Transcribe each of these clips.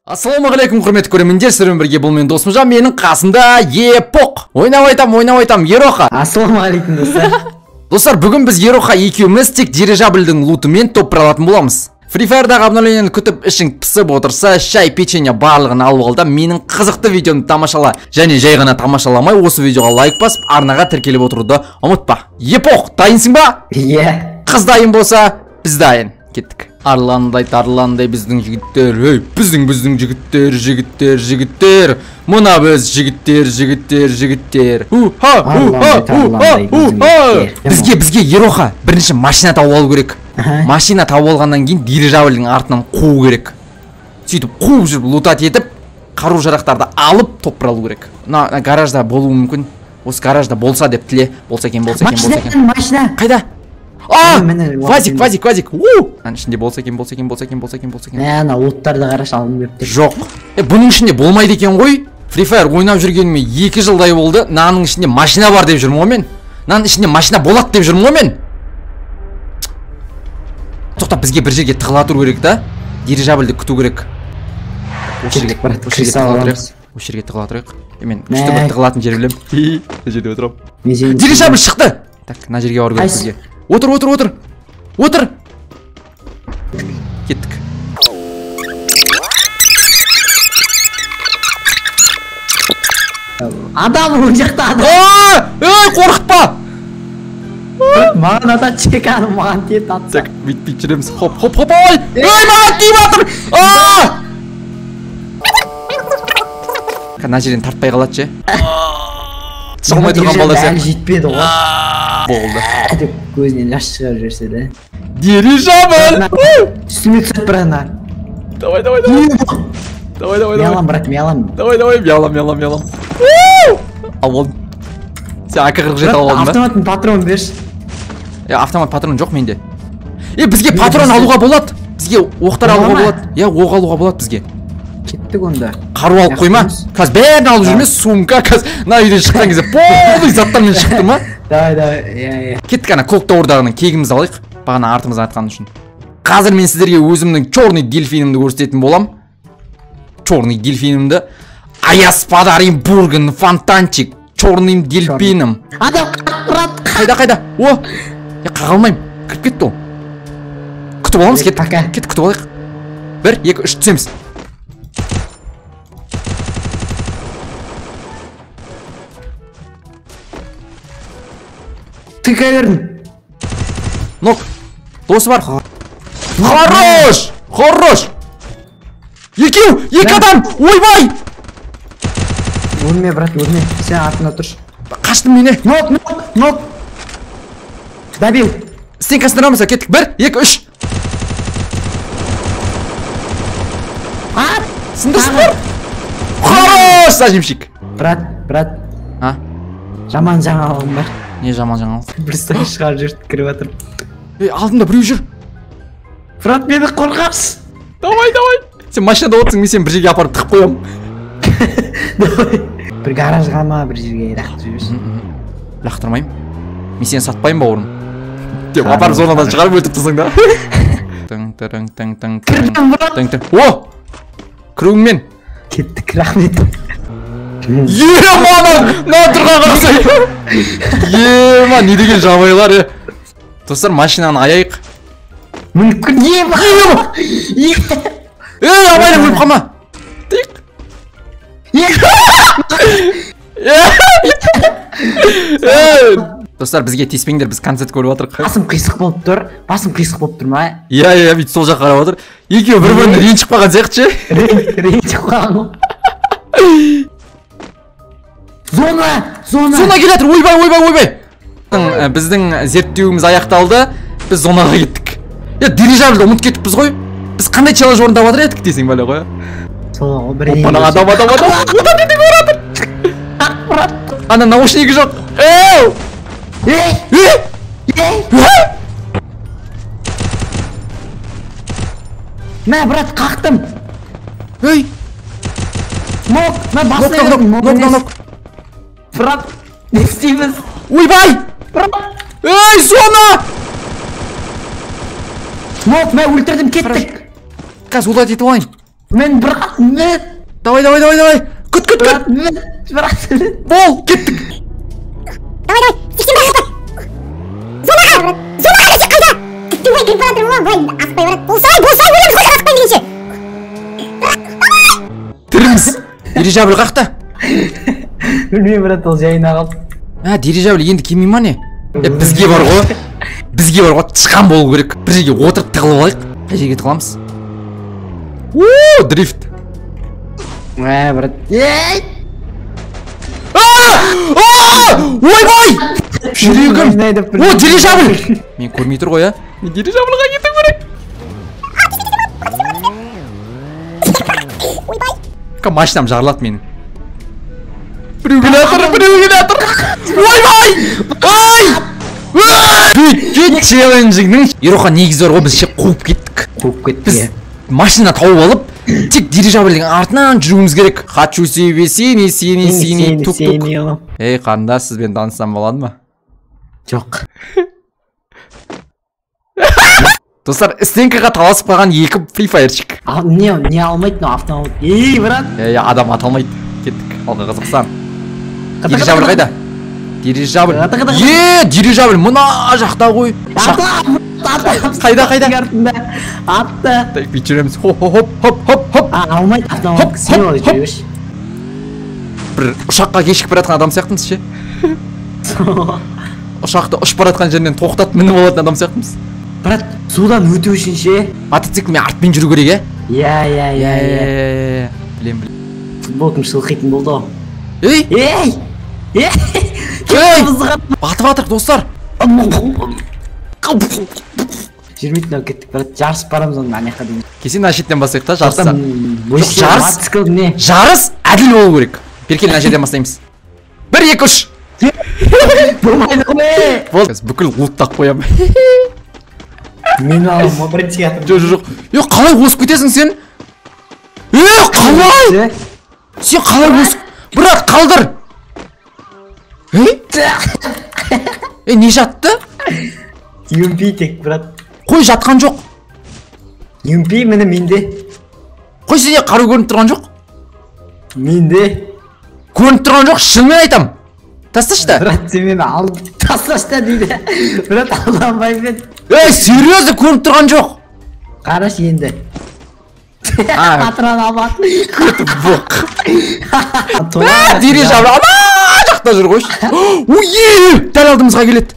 Ассалаумағалейкум құрметті көрермендер, сіздермен бірге бұл менің досымжан, менің қасында Епоқ. Ойнап айтам, Ероха. Ассалаумағалейкум достар. Достар, бүгін біз Ероха екеуміз тек дирижабльдің лутымен топ алатын боламыз. Free Fire'дағы обновлениені күтіп ішің пісіп отырса, шай, печенье барлығын алып алда, менің қызықты видеоны тамашала. Және жай ғана тамашаламай, осы видеоға лайк басып, арнаға тіркеліп отыруды ұмытпа. Епоқ, дайынсың ба? Иә. Қыз дайын болса, біз дайын. Кеттік. Арландай біздің жігіттер, біздің жігіттер. Мұна біз жігіттер. Бізге Ероха бірінші машина тауып алу керек. Машина тауып алғаннан кейін дирижабльдің артынан қуу керек. Сөйтіп қуып жүріп лутат етіп, қару жарақтарды алып топыр алу керек. Гаражда болуы мүмкін. Осы гаражда болса деп тіле. Болса екен. Машина. Қайда? Вазик. Ән ішінде болса екен. Ана луттарды қараш алым бепті. Жоқ. Бұның ішінде болмайды екен ғой. Free Fire ойнап жүргеніме 2 жылдай болды. Наның ішінде машина бар деп жүрмін ғой мен. Наның ішінде машина болады деп жүрмін ғой мен. Тоқтап, бізге бір жерге тығыла тұру керек та. Дирижабльді күту керек. Осы жерге тығыла тұрайық. Мен күшті бір тығылатын жер білем. Мына жерде отырам. Дирижабль шықты. Так, мына жерге бару керек бізге. Отыр. Кеттік. Адам ол жақта адам. Қорқытпа! Маған ата чеканым маған тет атса. Так, бүйтпей жүреміз. Хоп, ой! Маған тиіп атыр! Мына жерден тартпай қалады же. Шығылмай тұрған балда сен. Әлі жетпеді ғой. Болды. Көзінен жас шығарып жүрсе де. Дирижабль! Үстіме түсіп бір ана. Давай. Миялам, брат, миялам. Давай, миялам. Алып. Сен АК-47 алып алдың ба? Автоматтың патрон берші. Автомат патрон жоқ менде. Бізге патрон алуға болады. Бізге оқтар алуға болады. Оқ алуға болады бізге. Кеттік онда. Қару алып қойма. Қазір бәрін алып жүрмес, сумка. Қазір мына үйден шыққан кезде полный заттармен шықты ма? Давай. Кеттік, ана Клок Тауэрдағының кегімізді алайық. Бағана артымыздан атқан үшін. Қазір мен сіздерге өзімнің черный дельфинімді көрсететін болам. Черный дельфинімді. Аяс подарим бурган фонтанчик. Черным дельфином. Адам, қайда? Қаға алмайым. Кіріп кетті ол. Күтіп аламыз, кет күтіп алайық. 1, 2, 3 түсеміз. Тыка бердің. Нок. Досы бар. Хорош. Екі адам. Ойбай. Өлме, брат, өлме. Сен артына тұрш. Қаштым мені. Нок. Добил. Стенкасын рамыза, кеттік. 1, 2, 3. Сындырсыңдар. Хорош, сажимшик. Брат. Жаман жаңалығым бар. Не жаман жаңалық? Бір стай шығарып жүрді, кіріп атыр. Алдымда біреу жүр. Брат, мені қорқарсыз. Давай. Сен машинада отырсың, мен сен бір жерге апарып тықып қоям. Бір гаражға ма, бір жерге лақтырып жүрсің. Лақтырмайым. Мен сені сатпайым бауырым. Деп апарып зонадан шығарып өлтіп тұрсың да. Кірдім, брат. О! Кіруіңмен. Кеттік, рахмет. Мана тұрған қақсай. Не деген жабайлар. Достар, машинаны аяйық. Мүмкін абайлы өліп қалма. Достар, бізге теспеңдер, біз концерт көріп отырық. Басым қисық болып тұр ма? Бүйт сол жақ қарап отыр. Екеуі бір-біріне рейін шықпаған сияқты ше? Рейін шықпаған ғой. Зона келетір, ойбай. Біздің зерттеуіміз аяқталды. Біз зонаға кеттік. Дирижабльді ұмыт кетіппіз ғой. Біз қандай челлендж орындап жатыр едік десең бәле ғой. Сол бір адам. Одан дедік оратыр. Ана наушнигі жоқ. Мә, брат, қақтым. Нок. Брат, не істейміз? Ойбай! Зона! Нок, мә, өлтірдім, кеттік. Қазір улат етіп алайын. Мен брат, мен. Давай. Күт. Брат, мен. Брат. Бол, кеттік. Давай, сексен бір қата. Зонаға кетсек қайда? Күттімай кіріп баратыр ма? Бай, аспай барат. Болсай, өлеміз қойған аспай дегенше. Тіріміз. Дирижабль қақта? Білмеймін брат, ол жайына қалды. Дирижабль енді келмей ма не? Бізге бар ғой. Тышқан болу керек. Бір жерге отырып тығылып алайық. Қай жерге тығыламыз? Дрифт. Брат. Ей! Ойбай! Жүрегім. Дирижабль. Мен көрмей тұр ғой, Мен дирижабльға кету керек. Машинам жарылады менің. Біреу келе жатыр. Ойбай! Бүйткен челленджіңнің Ероха негізі бар ғой, біз қуып кеттік. Біз машина тауып алып, тек дирижабльдің артынан жүруіміз керек. Хочу себе синий тук-тук. Ей, қанда сізбен танысам болады ма? Жоқ. Достар, стенкаға таласып қалған екі Free Fire'чик. Не алмайды, автомат. Ей, брат. Адам аталмайды. Кеттік, алға Қазақстан. Дирижабль қайда? Дирижабль мына жақта ғой. Қайда? Атты. Бүйтіп жүреміз. Хоп. Алмайды, автомат. Сен олай жүреш. Бір ұшаққа кешіп баратқан адам сияқтымыз ше. Ұшақты ұшып баратқан жерінен тоқтатып мініп алатын адам сияқтымыз. Брат, судан өту үшін ше. Мотоциклмен артпен жүру керек, Иә. Білем. Футболкам шылқитын болды ғой. Ей! Батып атыр, достар. Жүрмейтін ау кеттік, брат. Жарыс барамыз оның анаяққа дейін. Кесен әшеттен басайық та, жарысса. Жарыс әділ болу керек. Беркелен әшеттен бастаймыз. 1, 2, 3. Болмайды ғой. Бүкіл луттақ қоям. Мен алам, бірінші атым. Жоқ. Қалай осып кетесің сен? Қалай? Сен қалай осып? Брат, қалдыр. Не жатты? Юмпи тек, брат. Қой, жатқан жоқ. Юмпи мені менде. Қой, сенде қару көрініп тұрған жоқ? Менде. Көрініп тұрған жоқ, шынымен айтам. Тасташта. Брат, сен мені алып тасташта дейді. Брат, алданбаймын. Серьезно, көрініп тұрған жоқ. Қараш енді. Патрон албат. Бұқ. Дирижабль ана жақта жүр қойшы. Дәл алдымызға келеді.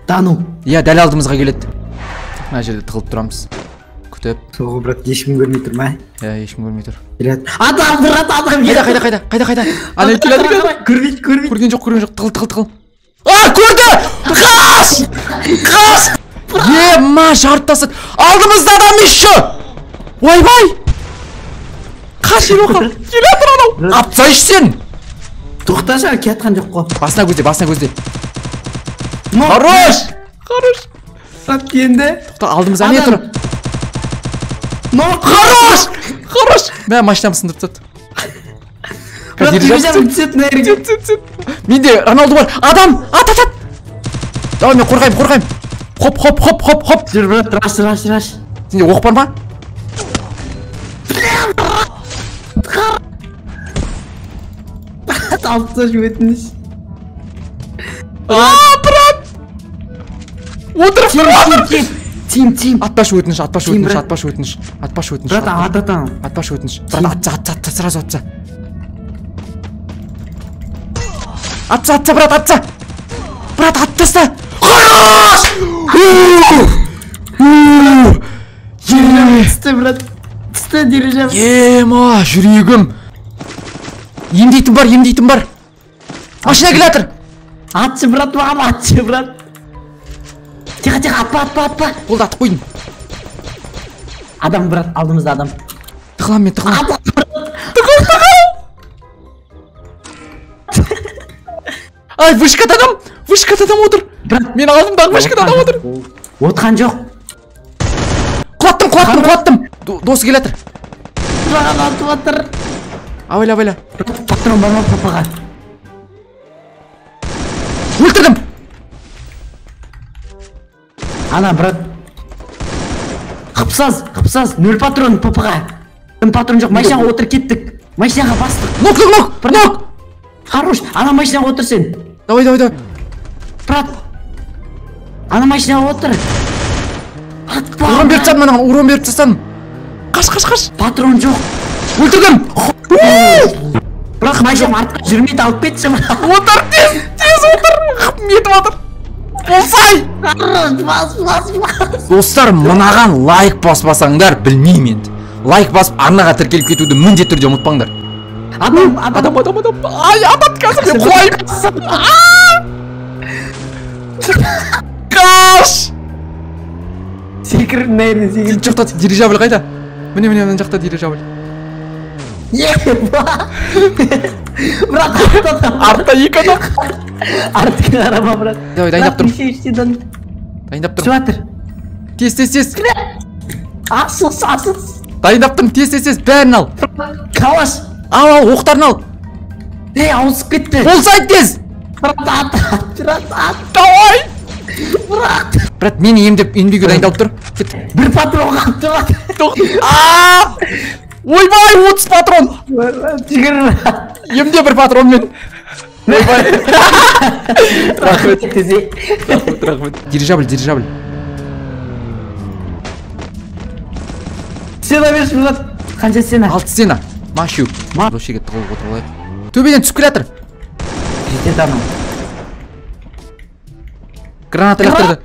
Тану. Дәл алдымызға келеді. Мына жерде тығылып тұрамыз. Күтіп. Соғы, брат, ешкім көрмей тұр ма? Ешкім көрмей тұр. Адам, брат, адам. Қайда? Ана келеді. Көрмейді. Көрген жоқ. Тығыл. Көрді! Қас! Жарып тастады. Алдымызда адам еще! Ойбай! Қаш Ероха! Келетір анау! Аптсайшы сен! Тоқташа, кетқан жоқ қой. Басына көзде. Хорош! Брат, енді. Алдымызда не тұр? Хорош! Мә, машинам сындырып тастады. Брат, дирижабль түсетін әрге. Менде Роналду бар. Адам! Ат! Давай, мен қорғайым. Хоп. Жүр, брат, раш. Сенде оқ бар ма? Алып тасташы өтініш. Брат! Отырып тұр. Тим. Атпашы өтініш. Брат, ататан. Атпашы өтініш. Брат, атса, сразу атса. Атса, брат, атса. Брат, аттаста. Хорош! Түсті, брат. Түсті, дирижабль. Жүрегім. Емдейтін бар. Машина келатыр. Атшы, брат, брат. Тихо, атпа. Болды, атып қойдым. Адам, брат, алдымызда адам. Тығылам. Ай, вышкада адам отыр. Мен алдымдағы вышкада адам отыр. Отқан жоқ. Құлаттым. Досы келатыр. Отыр. Авайла. Патрон бар ма папаға? Өлтірдім. Ана, брат. Қыпсаз. 0 патрон папаға. Патрон жоқ, машинаға отыр, кеттік. Машинаға бастық. Нок. Хорош, ана машинаға отыр сен. Давай. Брат. Ана машинаға отыр. Атпа. Урон беріп тастадым маған, урон беріп тастадым. Қаш. Патрон жоқ. Өлтірдім. Бірақ машина артқа жүрмейді, алып кетші. Отыр, тез отыр. Метіп отыр. Болсай. Бас. Достар, мынаған лайк баспасаңдар, білмеймін енді. Лайк басып арнаға тіркеліп кетуді міндетті түрде ұмытпаңдар. Адам. Ай, адам қазір мен құлайым. Қаш. Секіріп, нәйді, секіріп. Жоқта дирижабль қайда? Міне, мына жақта дирижабль. Брат, Артта екі адам. артқа қарама, брат. Давай, дайындап тұр. Дайындап тұр. Суатыр. Тез. Асыз. Дайындап тұрмын, тез. Бәрін ал. Калаш. Ал, оқтарын ал. Ауысып кетті. Болсай тез. Брат. Давай. Брат. Брат, мені емдеуге дайындалып тұр. Кет. Бір патрон қапты, брат. Ойбай, 30 патрон. Жүгір. Емде бір патронмен. Ойбай. Рахмет. Дирижабль. Сена берші, брат. Қанша сена? 6 стена. Машу. Рошеге тығылып отыр олай. Төбеден түсіп келатыр. Жетеді анау. Граната лақтырды.